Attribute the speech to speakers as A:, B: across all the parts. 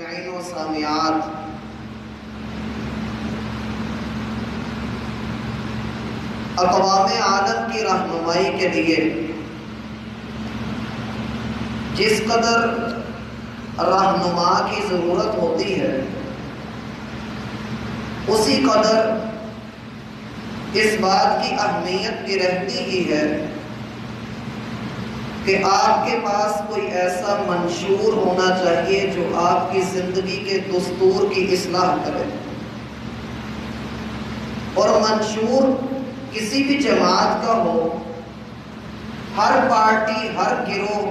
A: سامعین و سامعات، اقوام عالم کی رہنمائی کے لیے جس قدر رہنما کی ضرورت ہوتی ہے اسی قدر اس بات کی اہمیت بھی رہتی ہی ہے کہ آپ کے پاس کوئی ایسا منشور ہونا چاہیے جو آپ کی زندگی کے دستور کی اصلاح کرے. اور منشور کسی بھی جماعت کا ہو، ہر پارٹی، ہر گروہ،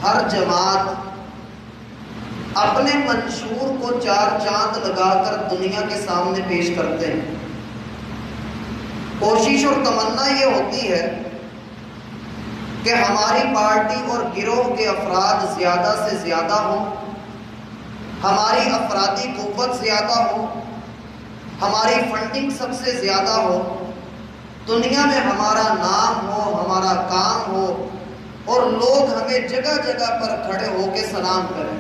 A: ہر جماعت اپنے منشور کو چار چاند لگا کر دنیا کے سامنے پیش کرتے ہیں. کوشش اور تمنا یہ ہوتی ہے کہ ہماری پارٹی اور گروہ کے افراد زیادہ سے زیادہ ہوں، ہماری افرادی قوت زیادہ ہو، ہماری فنڈنگ سب سے زیادہ ہو، دنیا میں ہمارا نام ہو، ہمارا کام ہو اور لوگ ہمیں جگہ جگہ پر کھڑے ہو کے سلام کریں.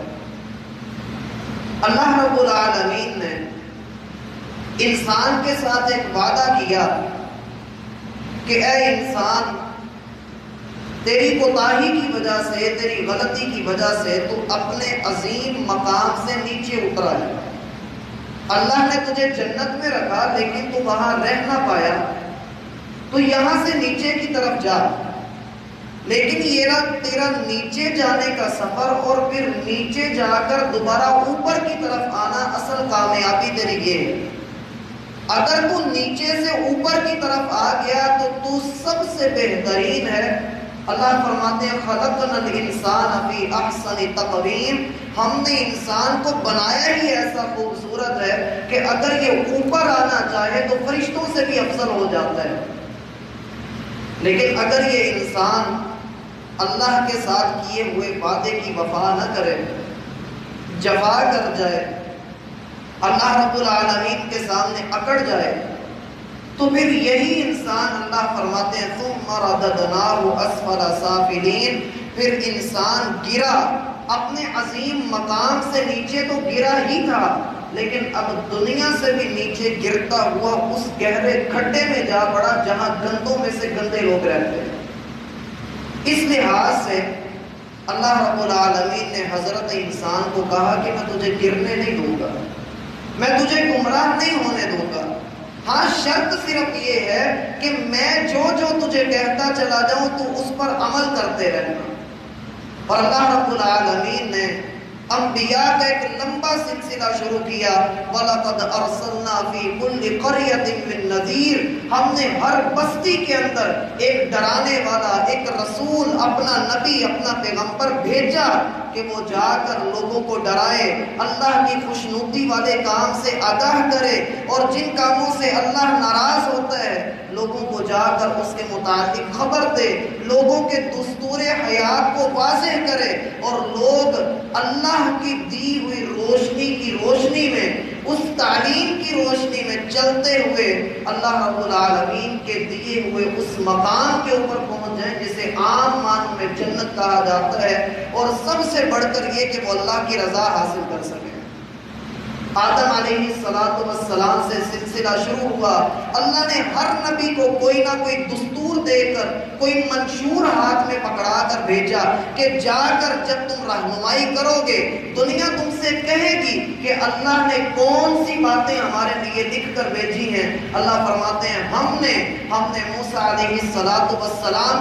A: اللہ رب العالمین نے انسان کے ساتھ ایک وعدہ کیا کہ اے انسان، تیری کوتاہی کی وجہ سے، تیری غلطی کی وجہ سے تو اپنے عظیم مقام سے نیچے اترا ہے. اللہ نے تجھے جنت میں رکھا لیکن تو وہاں رہ نہ پایا، تو یہاں سے نیچے کی طرف جا. لیکن یہ تیرا نیچے جانے کا سفر اور پھر نیچے جا کر دوبارہ اوپر کی طرف آنا، اصل کامیابی تیری یہ ہے. اگر تو نیچے سے اوپر کی طرف آ گیا تو سب سے بہترین ہے. اللہ فرماتے ہیں خلقنا الانسان فی احسن تقویم، ہم نے انسان کو بنایا ہی ایسا خوبصورت ہے کہ اگر یہ اوپر آنا چاہے تو فرشتوں سے بھی افضل ہو جاتا ہے. لیکن اگر یہ انسان اللہ کے ساتھ کیے ہوئے وعدے کی وفا نہ کرے، جفا کر جائے، اللہ رب العالمین کے سامنے اکڑ جائے، تو پھر یہی انسان اللہ فرماتے ہیں ثم رددناہ اسفل سافلین، پھر انسان گرا اپنے عظیم مقام سے نیچے. تو گرا ہی تھا لیکن اب دنیا سے بھی نیچے گرتا ہوا اس گہرے کھڈے میں جا پڑا جہاں گندوں میں سے گندے لوگ رہتے ہیں. اس لحاظ سے اللہ رب العالمین نے حضرت انسان کو کہا کہ میں تجھے گرنے نہیں دوں گا، میں تجھے گمراہ نہیں ہونے دوں گا. ہاں شرط صرف یہ ہے کہ میں جو تجھے کہتا چلا جاؤں تو اس پر عمل کرتے رہنا. اور اللہ رب العالمین نے انبیاء کا ایک لمبا سلسلہ شروع کیا. وَلَقَدْ أَرْسَلْنَا فِي كُلِّ قَرْيَةٍ مِّن نَذِيرٍ، ہم نے ہر بستی کے اندر ایک ڈرانے والا، ایک رسول، اپنا نبی، اپنا پیغمبر بھیجا کہ وہ جا کر لوگوں کو ڈرائے، اللہ کی خوشنودی والے کام سے آگاہ کرے، اور جن کاموں سے اللہ ناراض ہوتا ہے لوگوں کو جا کر اس کے متعلق خبر دے، لوگوں کے دستور حیات کو واضح کرے، اور لوگ اللہ کی دی ہوئی روشنی کی روشنی میں، اس تعلیم کی روشنی میں چلتے ہوئے اللہ رب العالمین کے دیے ہوئے اس مقام کے اوپر پہنچ جائیں جسے عام معنوں میں جنت کہا جاتا ہے، اور سب سے بڑھ کر یہ کہ وہ اللہ کی رضا حاصل کر سکے. آدم علیہ السلام سے سلسلہ شروع ہوا. اللہ نے ہر نبی کو کوئی نہ کوئی دستور دے کر، کوئی منشور ہاتھ میں پکڑا کر بھیجا کہ جا کر جب تم رہنمائی کرو گے دنیا تم سے کہے گی کہ اللہ نے کون سی باتیں ہمارے لیے لکھ کر بھیجی ہیں. اللہ فرماتے ہیں ہم نے موسیٰ علیہ السلام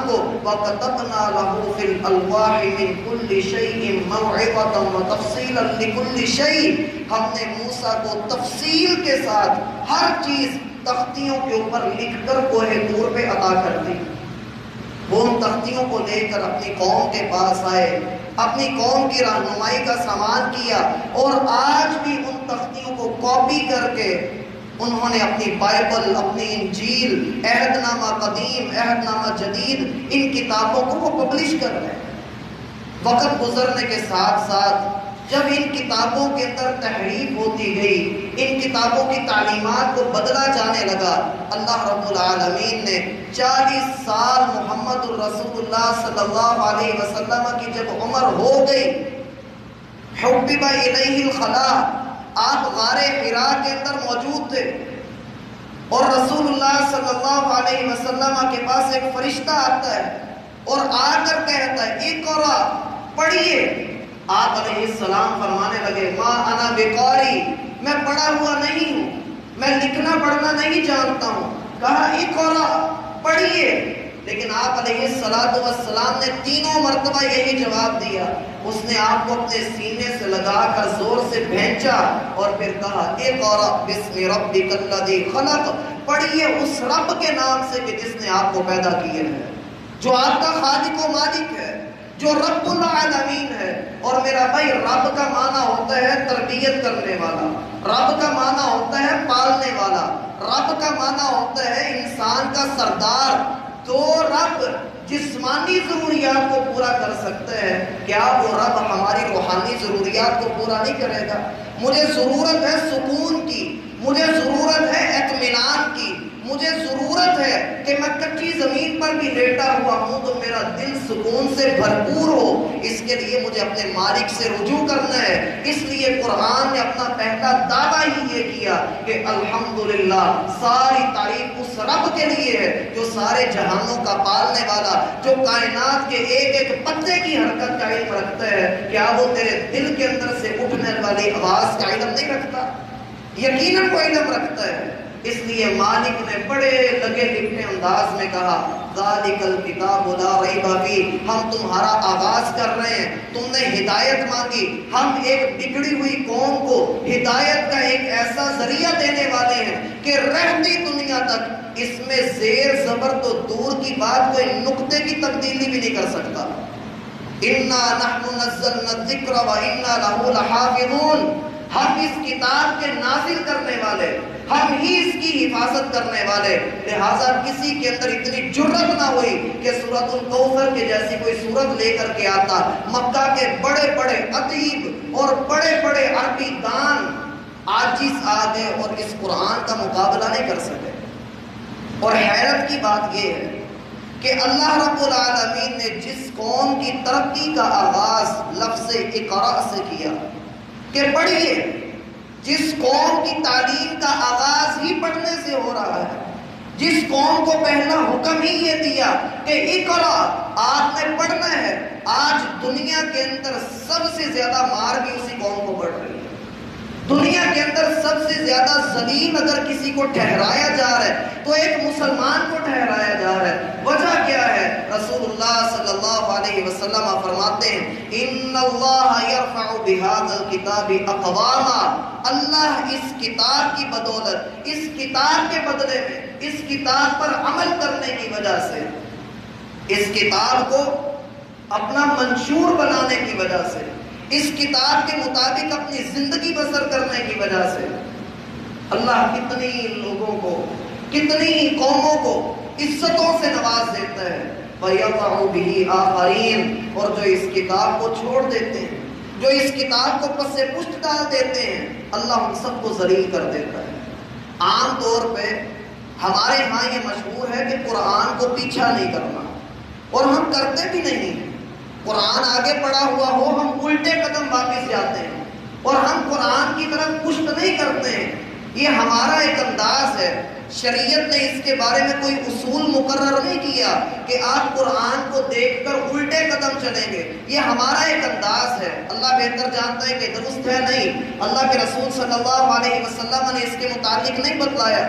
A: کو وَكَتَبْنَا لَهُ فِي الْأَلْوَاحِ مِنْ كُلِّ شَيْءٍ مَوْعِظَةً وَتَفْصِيلًا لِكُلِّ شَيْءٍ، ہم نے موسیٰ کو تفصیل کے ساتھ ہر چیز تختیوں کے اوپر لکھ کر کوہ طور پہ عطا کر دی. وہ ان تختیوں کو لے کر اپنی قوم کے پاس آئے، اپنی قوم کی رہنمائی کا سامان کیا، اور آج بھی ان تختیوں کو کاپی کر کے انہوں نے اپنی بائبل، اپنی انجیل، عہد نامہ قدیم، عہد نامہ جدید، ان کتابوں کو وہ پبلش کر رہے ہیں. وقت گزرنے کے ساتھ ساتھ جب ان کتابوں کے اندر تحریف ہوتی گئی، ان کتابوں کی تعلیمات کو بدلا جانے لگا، اللہ رب العالمین نے 40 سال محمد الرسول اللہ صلی اللہ علیہ وسلم کی جب عمر ہو گئی حبب الیہ الخلا، آپ غار حرا کے اندر موجود تھے اور رسول اللہ صلی اللہ علیہ وسلم کے پاس ایک فرشتہ آتا ہے اور آ کر کہتا ہے اقرا، پڑھیے۔ آپ علیہ السلام فرمانے لگے ما انا بقاری، میں پڑھا ہوا نہیں ہوں، میں لکھنا پڑھنا نہیں جانتا ہوں۔ کہا اقرا، پڑھیے۔ لیکن آپ علیہ السلام نے تینوں مرتبہ یہی جواب دیا۔ اس نے آپ کو اپنے سینے سے لگا کر زور سے بھینچا اور پھر کہا اقرا بسم ربک الذی خلق، پڑھیے اس رب کے نام سے کہ جس نے آپ کو پیدا کیا ہے، جو آپ کا خالق و مالک ہے، جو رب العالمین ہے۔ اور میرا بھائی، رب کا معنی ہوتا ہے تربیت کرنے والا، رب کا معنی ہوتا ہے پالنے والا، رب کا معنی ہوتا ہے انسان کا سردار۔ تو رب جسمانی ضروریات کو پورا کر سکتا ہے، کیا وہ رب ہماری روحانی ضروریات کو پورا نہیں کرے گا؟ مجھے ضرورت ہے سکون کی، مجھے ضرورت ہے اطمینان کی، مجھے ضرورت ہے کہ میں کچی زمین پر بھی لیٹا ہوا ہوں تو میرا دل سکون سے بھرپور ہو۔ اس کے لیے مجھے اپنے مالک سے رجوع کرنا ہے۔ اس لیے قرآن نے اپنا پہلا دعویٰ ہی یہ کیا کہ الحمدللہ، ساری تعریف اس رب کے لیے ہے جو سارے جہانوں کا پالنے والا، جو کائنات کے ایک ایک پتے کی حرکت کا علم رکھتا ہے۔ کیا وہ تیرے دل کے اندر سے اٹھنے والی آواز کا علم نہیں رکھتا؟ یقیناً وہ علم رکھتا ہے۔ اس لیے مالک نے بڑے لگے لکھے انداز میں کہا ذالک الکتاب لا ریب فیہ، ہم تمہارا آغاز کر رہے ہیں، تم نے ہدایت مانگی، ہم ایک بگڑی ہوئی قوم کو ہدایت کا ایک ایسا ذریعہ دینے والے ہیں کہ رہتی دنیا تک اس میں زیر زبر تو دور کی بات، کوئی نقطے کی تبدیلی بھی نہیں کر سکتا۔ انا نحن نزلنا الذکر وانا لہ لحافظون، ہم اس کتاب کے نازل کرنے والے، ہم ہی اس کی حفاظت کرنے والے۔ لہٰذا کسی کے اندر اتنی جرت نہ ہوئی کہ سورۃ الکوثر کے جیسی کوئی سورت لے کر کے آتا۔ مکہ کے بڑے بڑے ادیب اور بڑے بڑے عربی دان عاجز آ گئے اور اس قرآن کا مقابلہ نہیں کر سکے۔ اور حیرت کی بات یہ ہے کہ اللہ رب العالمین نے جس قوم کی ترقی کا آغاز لفظ اقرا سے کیا کہ پڑھیے، جس قوم کی تعلیم کا آغاز ہی پڑھنے سے ہو رہا ہے، جس قوم کو پہلا حکم ہی یہ دیا کہ اقرا، آپ نے پڑھنا ہے، آج دنیا کے اندر سب سے زیادہ مار بھی اسی قوم کو پڑ رہی ہے۔ دنیا کے اندر سب سے زیادہ ذلیل اگر کسی کو ٹھہرایا جا رہا ہے تو ایک مسلمان کو ٹھہرایا جا رہا ہے۔ وجہ کیا ہے؟ رسول اللہ صلی اللہ علیہ وسلم فرماتے ہیں ان اللہ یرفع بہذا الکتاب اقواما، اللہ اس کتاب کی بدولت، اس کتاب کے بدلے میں، اس کتاب پر عمل کرنے کی وجہ سے، اس کتاب کو اپنا منشور بنانے کی وجہ سے، اس کتاب کے مطابق اپنی زندگی بسر کرنے کی وجہ سے اللہ کتنی لوگوں کو، کتنی قوموں کو عزتوں سے نواز دیتا ہے۔ وَيَضَعُ بِهِ آخَرِينَ، اور جو اس کتاب کو چھوڑ دیتے ہیں، جو اس کتاب کو پس پشت ڈال دیتے ہیں، اللہ ان سب کو ذلیل کر دیتا ہے۔ عام طور پہ ہمارے ہاں یہ مشہور ہے کہ قرآن کو پیچھا نہیں کرنا، اور ہم کرتے بھی نہیں۔ قرآن آگے پڑا ہوا ہو، ہم الٹے قدم واپس جاتے ہیں اور ہم قرآن کی طرف پشت نہیں کرتے ہیں۔ یہ ہمارا ایک انداز ہے۔ شریعت نے اس کے بارے میں کوئی اصول مقرر نہیں کیا کہ آپ قرآن کو دیکھ کر الٹے قدم چلیں گے، یہ ہمارا ایک انداز ہے۔ اللہ بہتر جانتا ہے کہ درست ہے نہیں، اللہ کے رسول صلی اللہ علیہ وسلم نے اس کے متعلق نہیں بتلایا،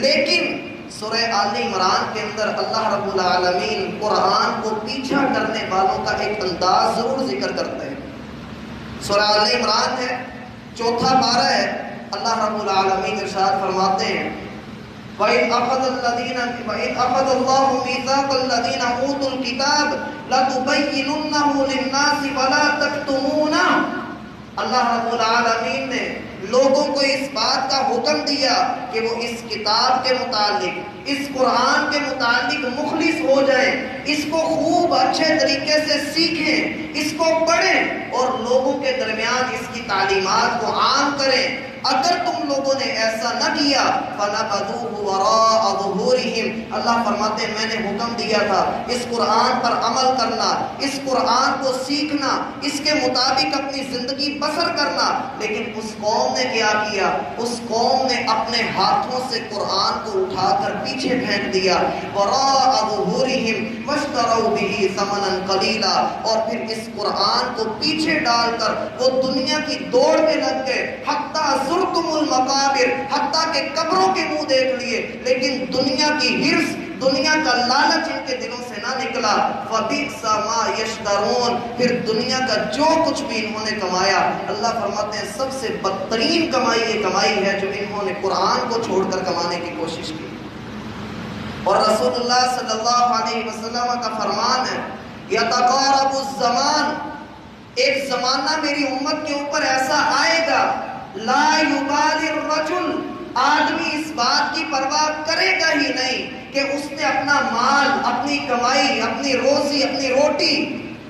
A: لیکن سورہ آل عمران کے اندر اللہ رب العالمین قرآن کو پیچھا کرنے والوں کا ایک انداز ضرور ذکر کرتے ہیں۔ سورہ آل عمران ہے، 4 پارہ ہے، اللہ رب العالمین ارشاد فرماتے ہیں وَإِذْ أَخَذَ اللَّهُ مِيثَاقَ الَّذِينَ أُوتُوا الْكِتَابَ لَتُبَيِّنُنَّهُ لِلنَّاسِ وَلَا تَكْتُمُونَهُ، اللہ رب العالمین نے لوگوں کو اس بات کا حکم دیا کہ وہ اس کتاب کے متعلق، اس قرآن کے متعلق مخلص ہو جائیں، اس کو خوب اچھے طریقے سے سیکھیں، اس کو پڑھیں اور لوگوں کے درمیان اس کی تعلیمات کو عام کریں۔ اگر تم لوگوں نے ایسا نہ کیا فَنَبَذُوهُ وَرَاءَ ظُهُورِهِمْ، اللہ فرماتے ہیں میں نے حکم دیا تھا اس قرآن پر عمل کرنا، اس قرآن کو سیکھنا، اس کے مطابق اپنی زندگی بسر کرنا، لیکن اس قوم نے کیا کیا؟ اس قوم نے اپنے ہاتھوں سے قرآن کو اٹھا کر پیچھے پھینک دیا۔ وَرَاءَ ظُهُورِهِمْ وَاشْتَرَوْا بِهِ ثَمَنًا قَلِيلًا، اور پھر اس قرآن کو پیچھے ڈال کر وہ دنیا کی دوڑ میں لگ گئے، حتیٰ زرتم المقابر، حتیٰ کہ قبروں کے منہ دیکھ لیے، لیکن دنیا کی ہرس، دنیا کا لالچ ان کے دلوں سے نہ نکلا۔ فَبِئْسَ مَا يَشْتَرُونَ، پھر دنیا کا جو کچھ بھی انہوں نے کمایا، اللہ فرماتے ہیں سب سے بدترین کمائی یہ کمائی ہے جو انہوں نے قرآن کو چھوڑ کر کمانے کی کوشش کی۔ اور رسول اللہ صلی اللہ علیہ وسلم کا فرمان ہے یتقارب الزمان، ایک زمانہ میری امت کے اوپر ایسا آئے گا لا یبالی الرجل، آدمی اس بات کی پرواہ کرے گا ہی نہیں کہ اس نے اپنا مال، اپنی کمائی، اپنی روزی، اپنی روٹی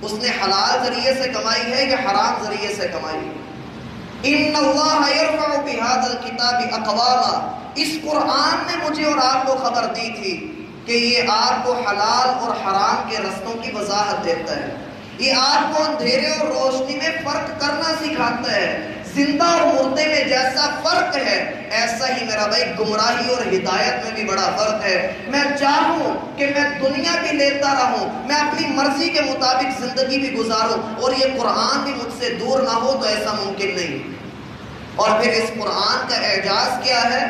A: اس نے حلال ذریعے سے کمائی ہے یا حرام ذریعے سے کمائی ہے۔ ان اللہ یرفع بہذا الکتاب اقواما، اس قرآن نے مجھے اور آپ کو خبر دی تھی کہ یہ آپ کو حلال اور حرام کے رستوں کی وضاحت دیتا ہے، یہ آپ کو اندھیرے اور روشنی میں فرق کرنا سکھاتا ہے۔ زندہ اور مردے میں جیسا فرق ہے ایسا ہی میرا بھائی گمراہی اور ہدایت میں بھی بڑا فرق ہے۔ میں چاہوں کہ میں دنیا بھی لیتا رہوں، میں اپنی مرضی کے مطابق زندگی بھی گزاروں اور یہ قرآن بھی مجھ سے دور نہ ہو تو ایسا ممکن نہیں۔ اور پھر اس قرآن کا اعجاز کیا ہے؟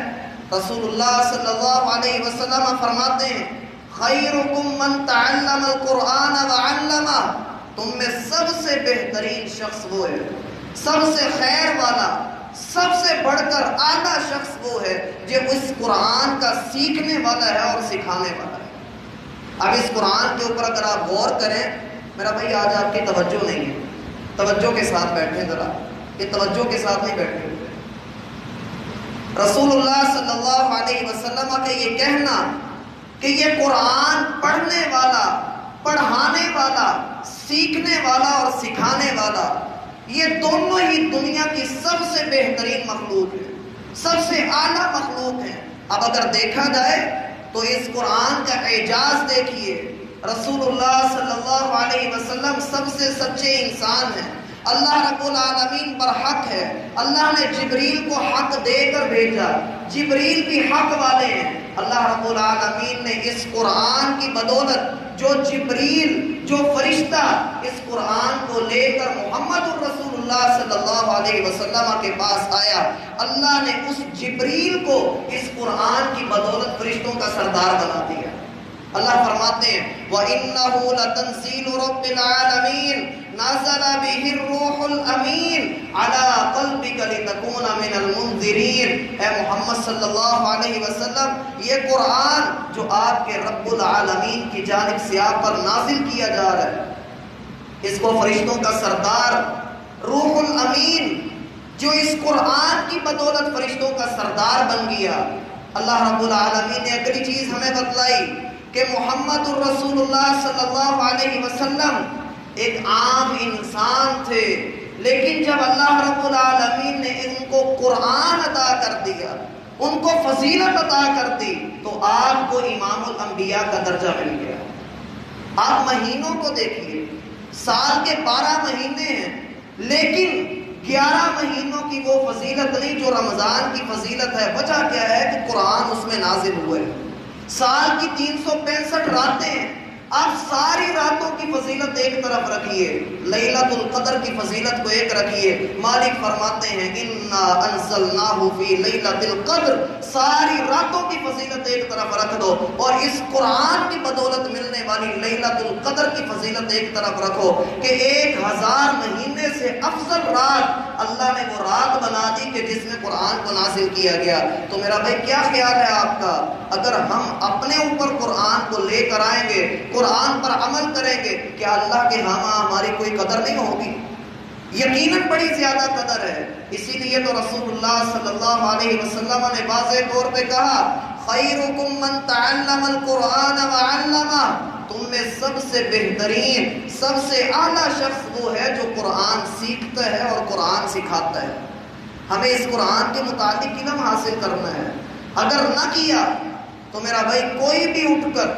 A: رسول اللہ صلی اللہ علیہ وسلم فرماتے ہیں خیرکم من تعلم القرآن وعلمہ، تم میں سب سے بہترین شخص وہ ہے، سب سے خیر والا، سب سے بڑھ کر اعلیٰ شخص وہ ہے جو اس قرآن کا سیکھنے والا ہے اور سکھانے والا ہے۔ اب اس قرآن کے اوپر اگر آپ غور کریں، میرا بھائی آج آپ کی توجہ نہیں ہے، توجہ کے ساتھ بیٹھیں ذرا، یہ توجہ کے ساتھ نہیں بیٹھے۔ رسول اللہ صلی اللہ علیہ وسلم کا یہ کہنا کہ یہ قرآن پڑھنے والا، پڑھانے والا، سیکھنے والا اور سکھانے والا، یہ دونوں ہی دنیا کی سب سے بہترین مخلوق ہے، سب سے اعلیٰ مخلوق ہے۔ اب اگر دیکھا جائے تو اس قرآن کا اعجاز دیکھیے، رسول اللہ صلی اللہ علیہ وسلم سب سے سچے انسان ہیں، اللہ رب العالمین پر حق ہے، اللہ نے جبریل کو حق دے کر بھیجا، جبریل بھی حق والے ہیں۔ اللہ رب العالمین نے اس قرآن کی بدولت جو جبریل، جو فرشتہ اس قرآن کو لے کر محمد الرسول اللہ صلی اللہ علیہ وسلم کے پاس آیا، اللہ نے اس جبریل کو اس قرآن کی بدولت فرشتوں کا سردار بنا دیا۔ اللہ فرماتے ہیں وَإِنَّهُ لَتَنزِيلُ رَبِّ الْعَالَمِينَ نَزَلَ بِهِ الرُّوحُ الْأَمِينُ عَلَىٰ قَلْبِكَ لِتَكُونَ مِنَ الْمُنذِرِينَ، اے محمد صلی اللہ علیہ وسلم یہ قرآن جو آپ کے رب العالمین کی جانب سے آپ پر نازل کیا جا رہا ہے، اس کو فرشتوں کا سردار روح الامین جو اس قرآن کی بدولت فرشتوں کا سردار بن گیا۔ اللہ رب العالمین نے اگلی چیز ہمیں بتلائی کہ محمد الرسول اللہ صلی اللہ علیہ وسلم ایک عام انسان تھے، لیکن جب اللہ رب العالمین نے ان کو قرآن عطا کر دیا، ان کو فضیلت عطا کر دی، تو آپ کو امام الانبیاء کا درجہ مل گیا۔ آپ مہینوں کو دیکھیے، سال کے 12 مہینے ہیں، لیکن 11 مہینوں کی وہ فضیلت نہیں جو رمضان کی فضیلت ہے۔ وجہ کیا ہے کہ قرآن اس میں نازل ہوئے۔ سال کی 365 راتیں ہیں، آپ ساری راتوں کی فضیلت ایک طرف رکھیے، لیلۃ القدر کی فضیلت کو ایک رکھیے۔ مالک فرماتے ہیں انا انزلناہ فی لیلۃ القدر، ساری راتوں کی فضیلت ایک طرف رکھ دو اور اس قرآن کی بدولت ملنے والی لیلۃ القدر کی فضیلت ایک طرف رکھو کہ 1000 مہینے سے افضل رات اللہ نے وہ رات بنا دی کہ جس میں قرآن کو نازل کیا گیا۔ تو میرا بھائی کیا خیال ہے آپ کا؟ اگر ہم اپنے اوپر قرآن کو لے کر آئیں گے، قرآن پر عمل کریں گے، کیا اللہ کے ہاں ہماری کوئی قدر نہیں ہوگی؟ یقیناً بڑی زیادہ قدر ہے. اسی لیے تو رسول اللہ صلی اللہ علیہ وسلم نے واضح طور پہ کہا خیرکم من تعلم القرآن وعلمہ، تم میں سب سے بہترین، سب سے اعلیٰ شخص وہ ہے جو قرآن سیکھتا ہے اور قرآن سکھاتا ہے. ہمیں اس قرآن کے متعلق علم حاصل کرنا ہے. اگر نہ کیا تو میرا بھائی کوئی بھی اٹھ کر،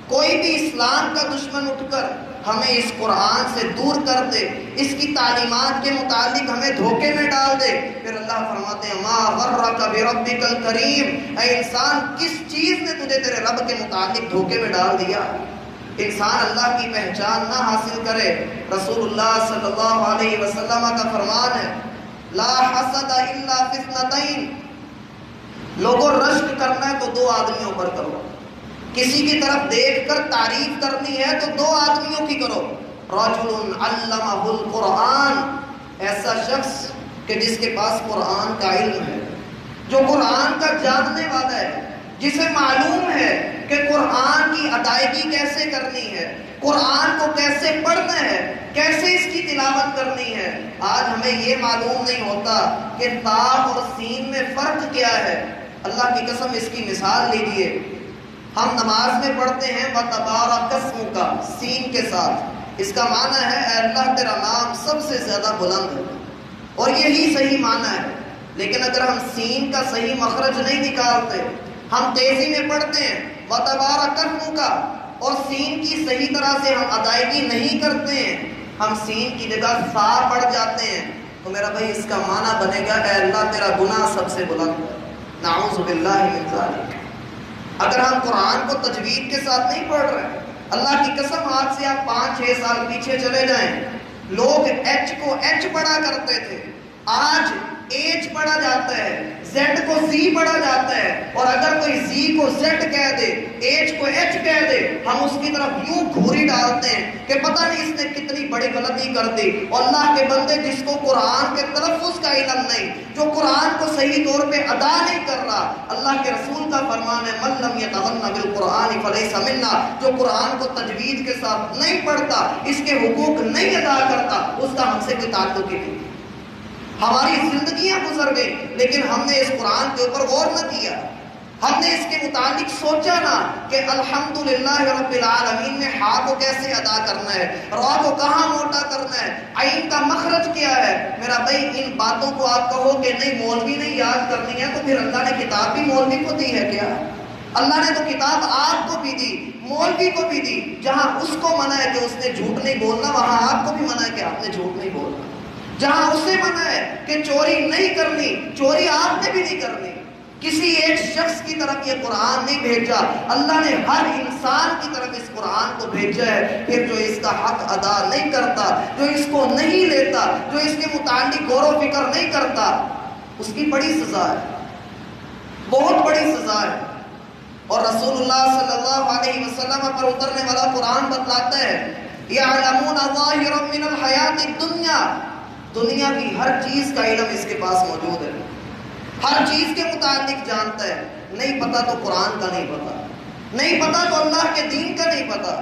A: کوئی بھی اسلام کا دشمن اٹھ کر ہمیں اس قرآن سے دور کر دے، اس کی تعلیمات کے متعلق ہمیں دھوکے میں ڈال دے، پھر اللہ فرماتے ہیں ما غرک بربک الکریم، اے انسان کس چیز نے تجھے تیرے رب کے متعلق دھوکے میں ڈال دیا؟ انسان اللہ کی پہچان نہ حاصل کرے. رسول اللہ صلی اللہ علیہ وسلم کا فرمان ہے لا حسد الا فی اثنتین، لوگوں رشک کرنا ہے تو دو آدمیوں پر کرو. کسی کی طرف دیکھ کر تعریف کرنی ہے تو دو آدمیوں کی کرو. رجل علمہ القرآن، ایسا شخص کہ جس کے پاس قرآن کا علم ہے، جو قرآن کا جاننے والا ہے، جسے معلوم ہے کہ قرآن کی ادائیگی کیسے کرنی ہے، قرآن کو کیسے پڑھنا ہے، کیسے اس کی تلاوت کرنی ہے. آج ہمیں یہ معلوم نہیں ہوتا کہ تا اور سین میں فرق کیا ہے. اللہ کی قسم اس کی مثال لیجئے. ہم نماز میں پڑھتے ہیں وَتَبَارَكَ اسْمُكَ سین کے ساتھ، اس کا معنی ہے اے اللہ تیرا نام سب سے زیادہ بلند ہے، اور یہی صحیح معنی ہے. لیکن اگر ہم سین کا صحیح مخرج نہیں نکالتے، ہم تیزی میں پڑھتے ہیں وَتَبَارَكَ اسْمُكَ اور سین کی صحیح طرح سے ہم ادائیگی نہیں کرتے ہیں، ہم سین کی جگہ سا پڑھ جاتے ہیں، تو میرا بھائی اس کا معنی بنے گا اے اللہ تیرا گناہ سب سے بلند ہے. نعوذ باللہ من ذالک. اگر ہم قرآن کو تجوید کے ساتھ نہیں پڑھ رہے، اللہ کی قسم آج سے آپ 5-6 سال پیچھے چلے جائیں، لوگ ایچ کو ایچ پڑھا کرتے تھے، آج ایچ پڑھا جاتا ہے، زیڈ کو زی پڑھا جاتا ہے، اور اگر کوئی زی کو زیڈ کہہ دے، ایچ کو ایچ کہہ دے، ہم اس کی طرف یوں گھوری ڈالتے ہیں کہ پتہ نہیں اس نے کتنی بڑی غلطی کر دی. اور اللہ کے بندے جس کو قرآن کے تلفظ کا علم نہیں، جو قرآن کو صحیح طور پہ ادا نہیں کر رہا، اللہ کے رسول کا فرمان ہے من لم یتغن بالقرآن فلیس منا، جو قرآن کو تجوید کے ساتھ نہیں پڑھتا، اس کے حقوق نہیں ادا کرتا، اس کا ہم سے کوئی تعلق ہی نہیں. ہماری زندگیاں گزر گئی لیکن ہم نے اس قرآن کے اوپر غور نہ کیا، ہم نے اس کے متعلق سوچا نہ کہ الحمدللہ رب العالمین نے ہا کو کیسے ادا کرنا ہے، را کو کہاں موٹا کرنا ہے، عین کا مخرج کیا ہے. میرا بھائی ان باتوں کو آپ کہو کہ نہیں مولوی نے یاد کرنی ہے، تو پھر اللہ نے کتاب بھی مولوی کو دی ہے کیا؟ اللہ نے تو کتاب آپ کو بھی دی، مولوی کو بھی دی. جہاں اس کو منع ہے کہ اس نے جھوٹ نہیں بولنا، وہاں آپ کو بھی منع ہے کہ آپ نے جھوٹ نہیں بولنا. جہاں اسے منع ہے کہ چوری نہیں کرنی، چوری آپ نے بھی نہیں کرنی. کسی ایک شخص کی طرف یہ قرآن نہیں بھیجا، اللہ نے ہر انسان کی طرف اس قرآن کو بھیجا ہے. پھر جو اس کا حق ادا نہیں کرتا، جو اس کو نہیں لیتا، جو اس کے متعلق غور و فکر نہیں کرتا، اس کی بڑی سزا ہے، بہت بڑی سزا ہے. اور رسول اللہ صلی اللہ علیہ وسلم پر اترنے والا قرآن بتلاتا ہے یعلمون ظاہرا من الحیات الدنیا، دنیا کی ہر چیز کا علم اس کے پاس موجود ہے، ہر چیز کے متعلق جانتا ہے. نہیں پتا تو قرآن کا نہیں پتا، نہیں پتا تو اللہ کے دین کا نہیں پتا.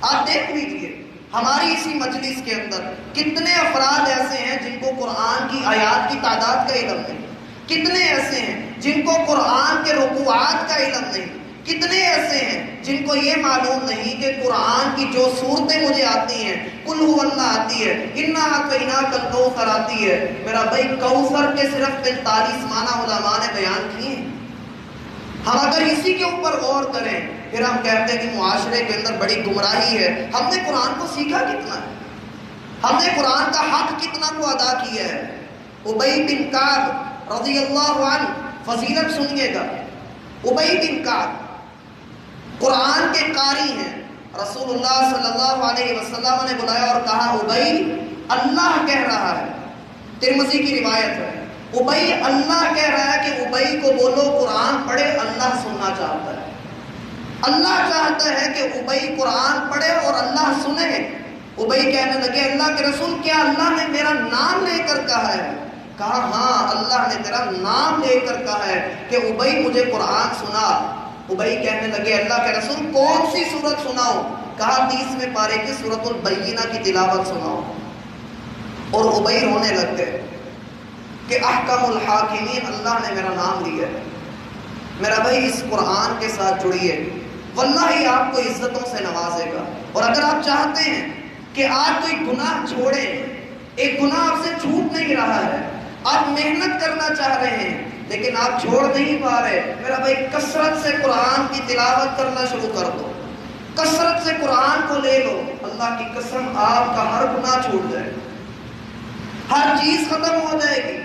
A: آپ دیکھ لیجئے ہماری اسی مجلس کے اندر کتنے افراد ایسے ہیں جن کو قرآن کی آیات کی تعداد کا علم نہیں، کتنے ایسے ہیں جن کو قرآن کے رکوعات کا علم نہیں، کتنے ایسے ہیں جن کو یہ معلوم نہیں کہ قرآن کی جو صورتیں مجھے آتی ہیں، قل هو اللہ آتی ہے، انا اعطیناک الکوثر آتی ہے. میرا بھائی کوثر کے صرف 45 معنی علماء نے بیان کیے ہیں. ہم اگر اسی کے اوپر غور کریں پھر ہم کہتے ہیں کہ معاشرے کے اندر بڑی گمراہی ہے. ہم نے قرآن کو سیکھا کتنا ہے، ہم نے قرآن کا حق کتنا کو ادا کیا ہے. ابی بن کعب رضی اللہ عنہ، فضیلت سنیے گا، ابی بن کعب قرآن کے قاری ہیں. رسول اللہ صلی اللہ علیہ وسلم نے بلایا اور کہا ابی اللہ کہہ رہا ہے، ترمذی کی روایت ہے، ابی اللہ کہہ رہا ہے کہ ابی کو بولو قرآن پڑھے، اللہ سننا چاہتا ہے. اللہ چاہتا ہے کہ ابی قرآن پڑھے اور اللہ سنے. ابی کہنے لگے اللہ کے رسول کیا اللہ نے میرا نام لے کر کہا ہے؟ کہا ہاں اللہ نے تیرا نام لے کر کہا ہے کہ ابی مجھے قرآن سنا. ابی کہنے لگے اللہ کے رسول کون سی سورت سناؤ؟ کہا 30ویں پارے کی سورۃ البینہ کی تلاوت سناؤ. اور ابئی رونے لگ گئے کہ احکم الحاکمین اللہ نے میرا نام لیا ہے۔ میرا بھائی اس قرآن کے ساتھ جڑیے، واللہ آپ کو عزتوں سے نوازے گا۔ اور اگر آپ چاہتے ہیں کہ آپ کوئی گناہ چھوڑیں، ایک گناہ آپ سے چھوٹ نہیں رہا ہے، آپ محنت کرنا چاہ رہے ہیں لیکن آپ چھوڑ نہیں پا رہے، میرا بھائی کثرت سے قرآن کی تلاوت کرنا شروع کر دو، کثرت سے قرآن کو لے لو، اللہ کی قسم آپ کا ہر گناہ چھوٹ جائے گا، ہر چیز ختم ہو جائے گی۔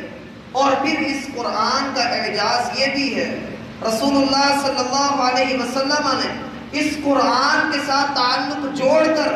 A: اور پھر اس قرآن کا اعجاز یہ بھی ہے، رسول اللہ صلی اللہ علیہ وسلم نے اس قرآن کے ساتھ تعلق جوڑ کر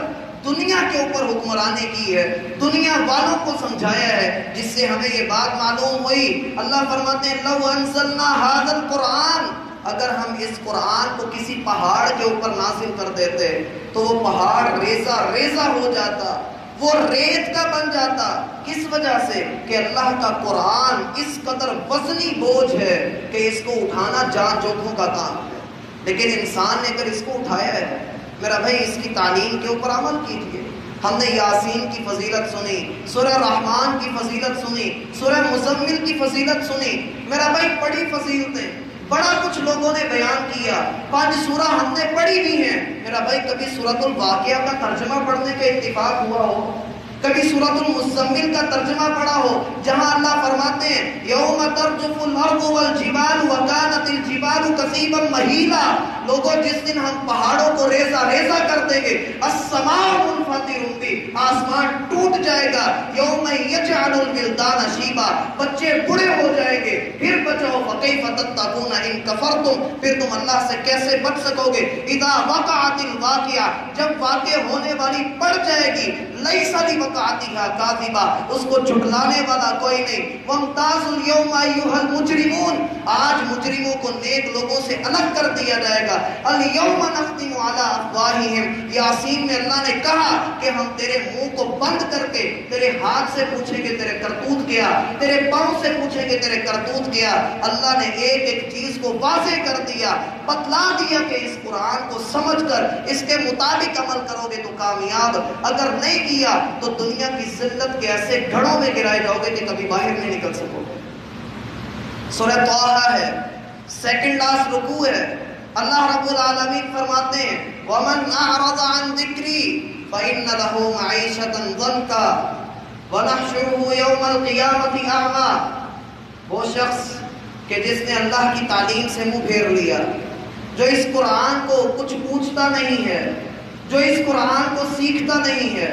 A: دنیا کے اوپر حکمرانی کی ہے، دنیا والوں کو سمجھایا ہے، جس سے ہمیں یہ بات معلوم ہوئی۔ اللہ فرماتے ہیں لو انزلنا ھذا القرآن، اگر ہم اس قرآن کو کسی پہاڑ کے اوپر نازل کر دیتے تو وہ پہاڑ ریزہ ریزہ ہو جاتا، وہ ریت کا بن جاتا۔ کس وجہ سے؟ کہ اللہ کا قرآن اس قدر وزنی بوجھ ہے کہ اس کو اٹھانا جان جوکھوں کا کام ہے، لیکن انسان نے اگر اس کو اٹھایا ہے، میرا بھائی اس کی تعلیم کے اوپر عمل کیجیے۔ ہم نے یاسین کی فضیلت سنی، سورہ رحمان کی فضیلت سنی، سورہ مزمل کی فضیلت سنی، میرا بھائی بڑی فضیلتیں، بڑا کچھ لوگوں نے بیان کیا، 5 سورہ ہم نے پڑھی بھی ہیں۔ میرا بھائی کبھی سورۃ الواقعہ کا ترجمہ پڑھنے کا اتفاق ہوا ہو؟ کبھی سورۃ المزمل کا ترجمہ پڑھا ہو جہاں اللہ فرماتے ہیں یوم ترجف الارض والجبال وکانت الجبال کثیبا مہیلا، لوگوں جس دن ہم پہاڑوں کو ریزہ ریزہ کر دیں گے، السماء منفطر بہ، آسمان ٹوٹ جائے گا، یوم یجعل الولدان شیبا، بچے بوڑھے ہو جائیں گے، پھر بچاؤ فکیف تتقون ان کفرتم، پھر تم اللہ سے کیسے بچ سکو گے؟ اذا وقعت الواقعہ، جب واقع ہونے والی پڑ جائے گی، لیس لوقعتها کاذبہ، اس کو جھٹلانے والا کوئی نہیں۔ وامتاز اليوم ایھا المجرمون، آج مجرموں کو نیک لوگوں سے الگ کر دیا جائے گا۔ اليوم نختم علی افواہہم، یاسین میں اللہ نے کہا کہ ہم تیرے منہ کو بند کر کے تیرے ہاتھ سے پوچھیں گے تیرے کرتوت کیا، تیرے پاؤں سے پوچھیں گے تیرے کرتوت کیا۔ اللہ نے ایک ایک چیز کو واضح کر دیا، بتلا دیا کہ اس قرآن کو سمجھ کر اس کے مطابق عمل کرو گے تو کامیاب، اگر نہیں کیا تو دنیا کی ذلت کے ایسے گھڑوں میں گرائے جاؤ گے کہ کبھی باہر نہیں نکل سکو گے۔ سورہ طٰہٰ ہے، سیکنڈ لاسٹ رکوع ہے، اللہ رب العالمین فرماتے ہیں وَمَنْ أَعْرَضَ عَنْ ذِكْرِي فَإِنَّ لَهُ مَعِيشَةً ضَنْكًا وَنَحْشُرُهُ يَوْمَ الْقِيَامَةِ أَعْمَىٰ، وہ شخص کہ جس نے اللہ کی تعلیم سے منہ پھیر لیا، جو اس قرآن کو کچھ پوچھتا نہیں ہے، جو اس قرآن کو سیکھتا نہیں ہے،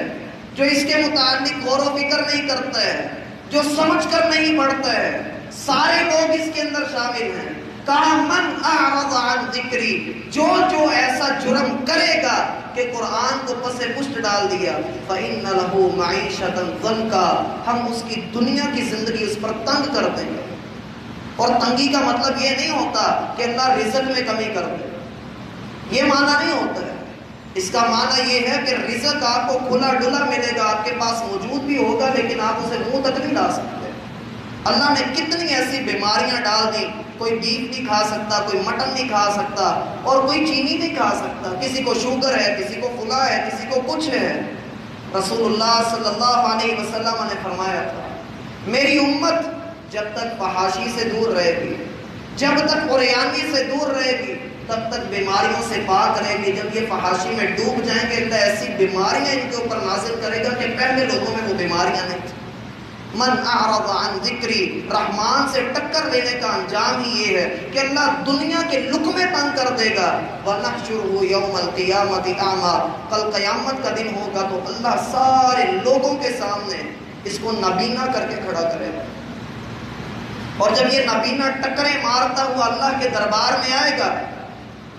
A: جو اس کے متعلق غور و فکر نہیں کرتا ہے، جو سمجھ کر نہیں پڑھتا ہے، سارے لوگ اس کے اندر شامل ہیں۔ کہا من اعرض عن ذکری، جو ایسا جرم کرے گا کہ قرآن کو پس پشت ڈال دیا، فإن له معیشۃ ضنکا، ہم اس کی دنیا کی زندگی اس پر تنگ کر دیں گے۔ اور تنگی کا مطلب یہ نہیں ہوتا کہ اللہ رزق میں کمی کر دے، یہ معنی نہیں ہوتا ہے، اس کا معنی یہ ہے کہ رزق آپ کو کھلا ڈلا ملے گا، آپ کے پاس موجود بھی ہوگا لیکن آپ اسے منہ تک نہیں لا سکتے۔ اللہ نے کتنی ایسی بیماریاں ڈال دی، کوئی بیف نہیں کھا سکتا، کوئی مٹن نہیں کھا سکتا، اور کوئی چینی نہیں کھا سکتا، کسی کو شوگر ہے، کسی کو فلاں ہے، کسی کو کچھ ہے۔ رسول اللہ صلی اللہ علیہ وسلم نے فرمایا تھا میری امت جب تک فحاشی سے دور رہے گی، جب تک عریانی سے دور رہے گی، تب تک بیماریوں سے پاک رہے گی۔ جب یہ فحاشی میں ڈوب جائیں گے تو ایسی بیماریاں ان کے اوپر نازل کرے گا کہ پہلے لوگوں میں وہ بیماریاں نہیں تھیں۔ من اعرض عن ذکری، رحمان سے ٹکر لینے کا انجام ہی یہ ہے کہ اللہ دنیا کے لقمے تنگ کر دے گا۔ وَنَحْشُرُهُ يَوْمَ الْقِيَامَةِ أَعْمَىٰ، کل قیامت کا دن ہوگا تو اللہ سارے لوگوں کے سامنے اس کو نابینا کر کے کھڑا کرے گا، اور جب یہ نابینا ٹکریں مارتا ہوا اللہ کے دربار میں آئے گا،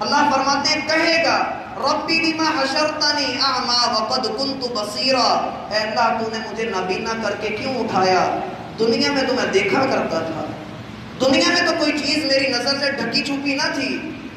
A: اللہ فرماتے ہیں کہے گا ربی لما حشرتنی اعمیٰ وقد کنت بصیرا، اے اللہ تو نے مجھے نابینا کر کے کیوں اٹھایا؟ دنیا میں تو میں دیکھا کرتا تھا، دنیا میں تو کوئی چیز میری نظر سے ڈھکی چھپی نہ تھی،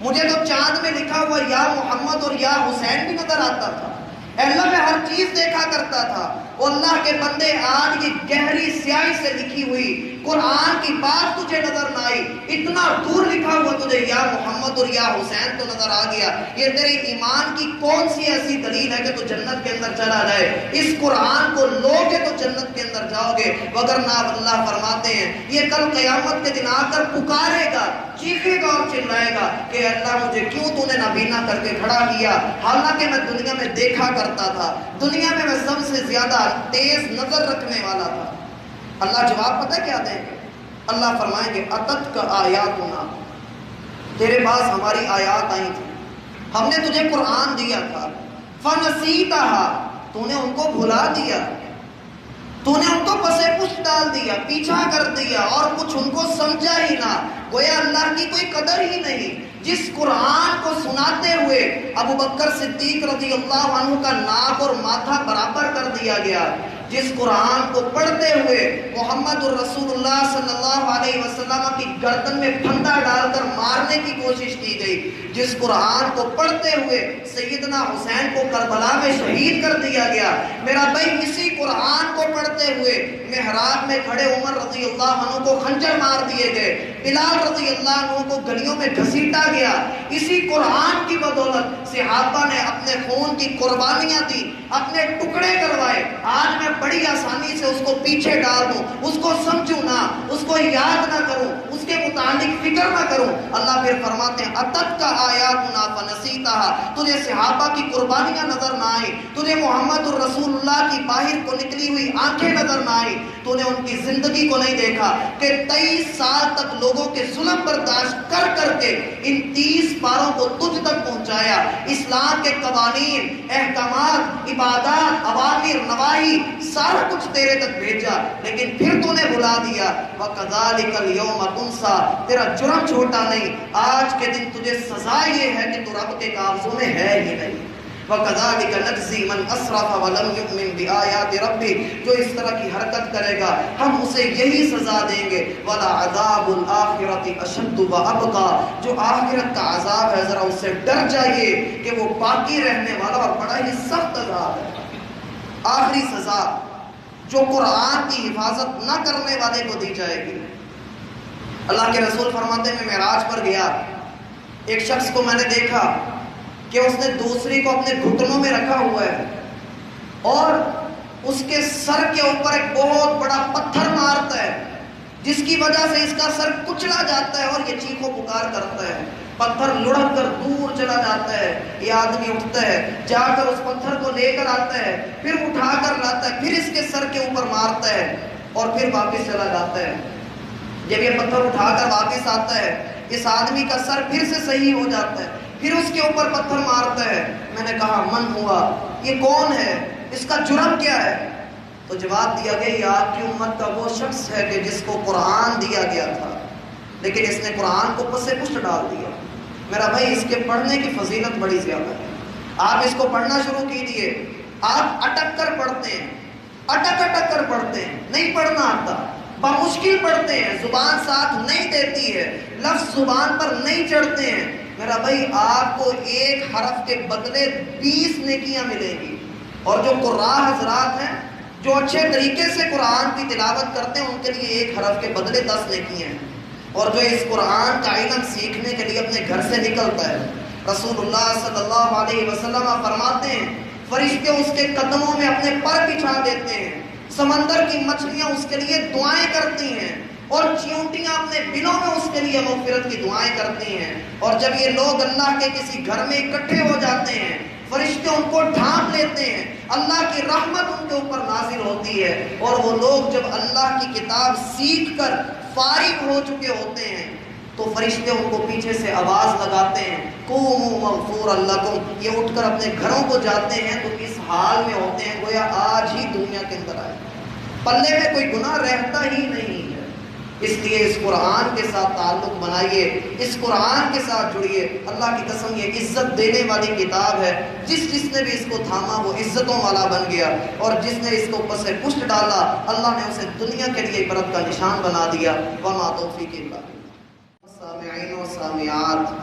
A: مجھے تو چاند میں لکھا ہوا یا محمد اور یا حسین بھی نظر آتا تھا، اے اللہ میں ہر چیز دیکھا کرتا تھا، وہ اللہ کے بندے آج یہ گہری سیاہی سے لکھی ہوئی قرآن کی بات تجھے نظر نہ آئی، اتنا دور لکھا ہوا تجھے یا محمد اور یا حسین تو نظر آ گیا، یہ تیرے ایمان کی کون سی ایسی دلیل ہے کہ تو جنت کے اندر چلا جائے؟ اس قرآن کو لوگے تو جنت کے اندر جاؤ گے، وگرنہ اللہ فرماتے ہیں یہ کل قیامت کے دن آ کر پکارے گا، چیخے گا اور چلائے گا کہ اللہ مجھے کیوں تو نے نابینا کر کے کھڑا کیا، حالانکہ میں دنیا میں دیکھا کرتا تھا، دنیا میں سب سے زیادہ تیز نظر رکھنے والا تھا۔ اللہ جواب پتہ کیا دیں گے؟ اللہ فرمائیں گے اتت کا آیاتنا، تیرے پاس ہماری آیات آئی تھی، ہم نے تجھے قرآن دیا تھا، فنسیتھا، تو نے ان کو بھلا دیا، تو نے ان کو پسے پشت ڈال دیا، پیچھا کر دیا اور کچھ ان کو سمجھا ہی نہ، گویا اللہ کی کوئی قدر ہی نہیں۔ جس قرآن کو سناتے ہوئے ابو بکر صدیق رضی اللہ عنہ کا ناک اور ماتھا برابر کر دیا گیا، جس قرآن کو پڑھتے ہوئے محمد الرسول اللہ صلی اللہ علیہ وسلم کی گردن میں پھندا ڈال کر مارنے کی کوشش کی گئی، جس قرآن کو پڑھتے ہوئے سیدنا حسین کو کربلا میں شہید کر دیا گیا، میرا بھائی اسی قرآن کو پڑھتے ہوئے محراب میں کھڑے عمر رضی اللہ عنہ کو خنجر مار دیے گئے، بلال رضی اللہ عنہ کو گلیوں میں گھسیٹا گیا، اسی قرآن کی بدولت صحابہ نے اپنے خون کی قربانیاں دی، اپنے ٹکڑے کروائے۔ آج میں بڑی آسانی سے اس کو پیچھے ڈال دوں، اس کو سمجھوں نہ، اس کو یاد نہ کروں، اس کے متعلق فکر نہ کروں۔ اللہ پھر فرماتے ہیں اتت کا آیاتنا فنسیتھا، تجھے صحابہ کی قربانیاں نظر نہ آئی، تجھے محمد الرسول اللہ کی باہر کو نکلی ہوئی آنکھیں نظر نہ آئی، تو نے ان کی زندگی کو نہیں دیکھا کہ 23 سال تک لوگوں کے ظلم برداشت کر کر کے ان 30 پاروں کو تجھ تک پہنچایا، اسلام کے قوانین، احکامات، عبادات، اوامر، نواہی، سارا کچھ تیرے تک بھیجا، لیکن پھر تو نے بھلا دیا۔ وَكَذَلِكَ الْيَوْمَ تُنْسَى، تیرا جرم چھوٹا نہیں، آج کے دن تجھے سزا یہ ہے کہ تو رب کے کاغذوں میں ہے ہی نہیں۔ وَكَذَلِكَ نَجْزِي مَنْ أَسْرَفَ وَلَمْ يُؤْمِنْ بِآيَاتِ رَبِّهِ، جو اس طرح کی حرکت کرے گا ہم اسے یہی سزا دیں گے۔ وَلَعَذَابُ الْآخِرَةِ أَشَدُّ وَأَبْقَىٰ، جو آخرت کا عذاب ہے ذرا اس سے ڈر جائیے کہ وہ باقی رہنے والا اور بڑا ہی سخت عذاب ہے۔ آخری سزا جو قرآن کی حفاظت نہ کرنے والے کو دی جائے گی۔ اللہ کے رسول فرماتے ہیں میں معراج پر گیا، ایک شخص کو میں نے دیکھا کہ اس نے دوسری کو اپنے گھٹنوں میں رکھا ہوا ہے اور اس کے سر کے اوپر ایک بہت بڑا پتھر مارتا ہے، جس کی وجہ سے اس کا سر کچلا جاتا ہے اور یہ چیخ و پکار کرتا ہے، پتھر لڑک کر دور چلا جاتا ہے، یہ آدمی اٹھتا ہے، جا کر اس پتھر کو لے کر آتا ہے، پھر اٹھا کر لاتا ہے، پھر اس کے سر کے اوپر مارتا ہے اور پھر واپس چلا جاتا ہے۔ جب یہ پتھر اٹھا کر واپس آتا ہے، اس آدمی کا سر پھر سے صحیح ہو جاتا ہے، پھر اس کے اوپر پتھر مارتا ہے۔ میں نے کہا من ہوا، یہ کون ہے، اس کا جرم کیا ہے؟ تو جواب دیا گیا یہ آپ کی امت کا وہ شخص ہے کہ جس کو قرآن دیا گیا تھا لیکن اس نے قرآن کو پسے پشت ڈال دیا۔ میرا بھائی اس کے پڑھنے کی فضیلت بڑی زیادہ ہے، آپ اس کو پڑھنا شروع کیجئے، آپ اٹک کر پڑھتے ہیں، اٹک کر پڑھتے ہیں، نہیں پڑھنا آتا، بمشکل پڑھتے ہیں، زبان ساتھ نہیں دیتی ہے، لفظ زبان پر نہیں چڑھتے ہیں، میرا بھائی آپ کو ایک حرف کے بدلے 20 نیکیاں ملیں گی۔ اور جو قراء حضرات ہیں جو اچھے طریقے سے قرآن کی تلاوت کرتے ہیں ان کے لیے ایک حرف کے بدلے 10 نیکیاں ہیں، اور جو اس قرآن کا علم سیکھنے کے لیے اپنے گھر سے نکلتا ہے، رسول اللہ صلی اللہ علیہ وسلم فرماتے ہیں فرشتے اس کے قدموں میں اپنے پر بچھا دیتے ہیں، سمندر کی مچھلیاں اس کے لیے دعائیں کرتی ہیں، اور چیونٹیاں اپنے بلوں میں اس کے لیے مغفرت کی دعائیں کرتی ہیں، اور جب یہ لوگ اللہ کے کسی گھر میں اکٹھے ہو جاتے ہیں فرشتے ان کو ڈھانپ لیتے ہیں، اللہ کی رحمت ان کے اوپر نازل ہوتی ہے، اور وہ لوگ جب اللہ کی کتاب سیکھ کر فارغ ہو چکے ہوتے ہیں تو فرشتے ان کو پیچھے سے آواز لگاتے ہیں قوموا مغفورا لکم، یہ اٹھ کر اپنے گھروں کو جاتے ہیں تو اس حال میں ہوتے ہیں گویا آج ہی دنیا کے اندر آئے، پلے میں کوئی گناہ رہتا ہی نہیں ہے۔ اس لیے اس قرآن کے ساتھ تعلق بنائیے، اس قرآن کے ساتھ جڑیے، اللہ کی قسم یہ عزت دینے والی کتاب ہے، جس نے بھی اس کو تھاما وہ عزتوں والا بن گیا، اور جس نے اس کو پسے پشت ڈالا اللہ نے اسے دنیا کے لیے عبرت کا نشان بنا دیا۔ وما توفیق الا باللہ۔ سامعین و سامعات،